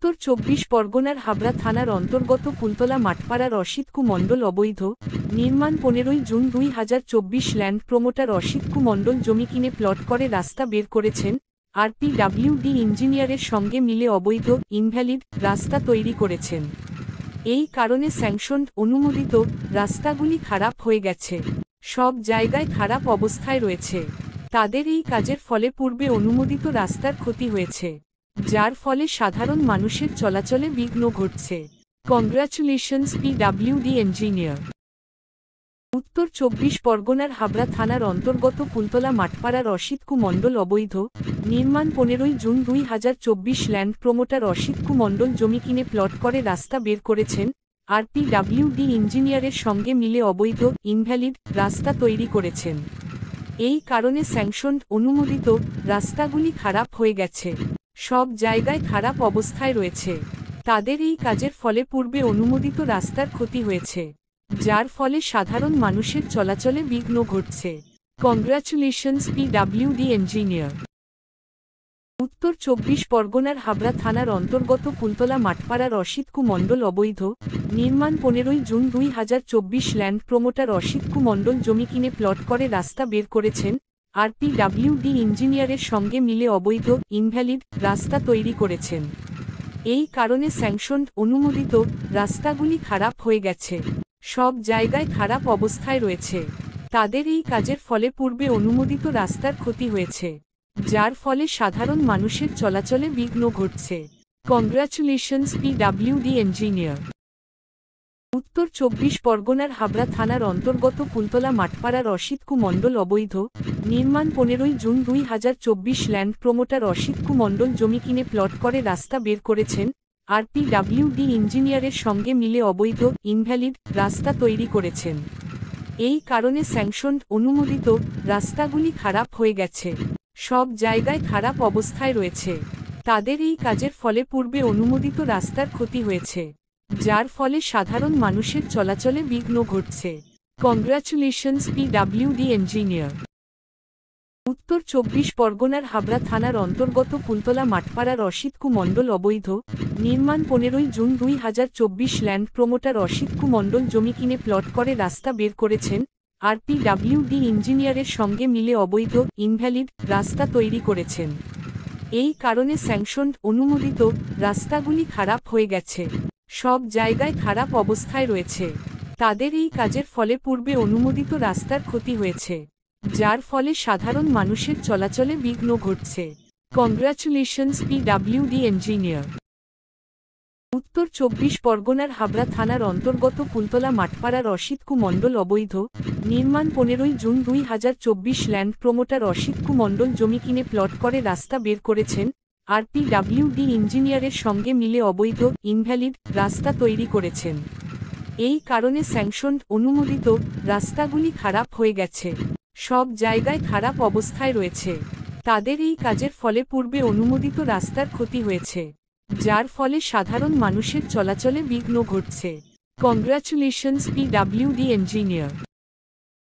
উত্তর ২৪ পরগনার হাবড়া থানার অন্তর্গত ফুলতলা মাঠপাড়ার অসিতকু মণ্ডল অবৈধ নির্মাণ ১৫ জুন ২০২৪ ল্যান্ড প্রমোটার অসিতকু মণ্ডল জমি কিনে প্লট করে রাস্তা বের করেছেন, আরপিডব্লিউডি ইঞ্জিনিয়ারের সঙ্গে মিলে অবৈধ ইনভ্যালিড রাস্তা তৈরি করেছেন। এই কারণে স্যাংশনড অনুমোদিত রাস্তাগুলি খারাপ হয়ে গেছে, সব জায়গায় খারাপ অবস্থায় রয়েছে। তাদের এই কাজের ফলে পূর্বে অনুমোদিত রাস্তার ক্ষতি হয়েছে, যার ফলে সাধারণ মানুষের চলাচলে বিঘ্ন ঘটছে। Congratulations PWD engineer. উত্তর ২৪ পরগনার হাবড়া থানার অন্তর্গত ফুলতলা মাঠপাড়ার অসিতকু মণ্ডল অবৈধ নির্মাণ ১৫ জুন ২০২৪ ল্যান্ড প্রমোটার অসিতকু মণ্ডল জমি কিনে প্লট করে রাস্তা বের করেছেন, আরপিডব্লিউডি ইঞ্জিনিয়ারের সঙ্গে মিলে অবৈধ ইনভ্যালিড রাস্তা তৈরি করেছেন। এই কারণে স্যাংশনড অনুমোদিত রাস্তাগুলি খারাপ হয়ে গেছে, সব জায়গায় খারাপ অবস্থায় রয়েছে। তাদের এই কাজের ফলে পূর্বে অনুমোদিত রাস্তার ক্ষতি হয়েছে, যার ফলে সাধারণ মানুষের চলাচলে বিঘ্ন ঘটছে। Congratulations PWD engineer. উত্তর ২৪ পরগনার হাবড়া থানার অন্তর্গত ফুলতলা মাঠপাড়ার অসিতকু মণ্ডল অবৈধ নির্মাণ ১৫ জুন ২০২৪ ল্যান্ড প্রমোটার অসিতকু মণ্ডল জমি কিনে প্লট করে রাস্তা বের করেছেন, আরপিডব্লিউডি ইঞ্জিনিয়ারের সঙ্গে মিলে অবৈধ ইনভ্যালিড রাস্তা তৈরি করেছেন। এই কারণে স্যাংশনড অনুমোদিত রাস্তাগুলি খারাপ হয়ে গেছে, সব জায়গায় খারাপ অবস্থায় রয়েছে। তাদের এই কাজের ফলে পূর্বে অনুমোদিত রাস্তার ক্ষতি হয়েছে, যার ফলে সাধারণ মানুষের চলাচলে বিঘ্ন ঘটছে। Congratulations PWD engineer. উত্তর ২৪ পরগনার হাবড়া থানার অন্তর্গত ফুলতলা মাঠপাড়ার অসিতকু মণ্ডল অবৈধ নির্মাণ ১৫ জুন ২০২৪ ল্যান্ড প্রমোটার অসিতকু মণ্ডল জমি কিনে প্লট করে রাস্তা বের করেছেন, আরপিডব্লিউডি ইঞ্জিনিয়ারের সঙ্গে মিলে অবৈধ ইনভ্যালিড রাস্তা তৈরি করেছেন। এই কারণে স্যাংশনড অনুমোদিত রাস্তাগুলি খারাপ হয়ে গেছে, সব জায়গায় খারাপ অবস্থায় রয়েছে। তাদের এই কাজের ফলে পূর্বে অনুমোদিত রাস্তার ক্ষতি হয়েছে, যার ফলে সাধারণ মানুষের চলাচলে বিঘ্ন ঘটছে। Congratulations PWD engineer. উত্তর ২৪ পরগনার হাবড়া থানার অন্তর্গত ফুলতলা মাঠপাড়ার অসিতকু মণ্ডল অবৈধ নির্মাণ ১৫ জুন ২০২৪ ল্যান্ড প্রমোটার অসিতকু মণ্ডল জমি কিনে প্লট করে রাস্তা বের করেছেন, আরপিডব্লিউডি ইঞ্জিনিয়ারের সঙ্গে মিলে অবৈধ ইনভ্যালিড রাস্তা তৈরি করেছেন। এই কারণে স্যাংশনড অনুমোদিত রাস্তাগুলি খারাপ হয়ে গেছে, সব জায়গায় খারাপ অবস্থায় রয়েছে। তাদের এই কাজের ফলে পূর্বে অনুমোদিত রাস্তার ক্ষতি হয়েছে, যার ফলে সাধারণ মানুষের চলাচলে বিঘ্ন ঘটছে। Congratulations PWD engineer. উত্তর ২৪ পরগনার হাবড়া থানার অন্তর্গত ফুলতলা মাঠপাড়ার অসিতকু মণ্ডল অবৈধ নির্মাণ ১৫ জুন ২০২৪ ল্যান্ড প্রমোটার অসিতকু মণ্ডল জমি কিনে প্লট করে রাস্তা বের করেছেন, আরপিডব্লিউডি ইঞ্জিনিয়ারের সঙ্গে মিলে অবৈধ ইনভ্যালিড রাস্তা তৈরি করেছেন। এই কারণে স্যাংশনড অনুমোদিত রাস্তাগুলি খারাপ হয়ে গেছে, সব জায়গায় খারাপ অবস্থায় রয়েছে। তাদের এই কাজের ফলে পূর্বে অনুমোদিত রাস্তার ক্ষতি হয়েছে, যার ফলে সাধারণ মানুষের চলাচলে বিঘ্ন ঘটছে। Congratulations PWD engineer.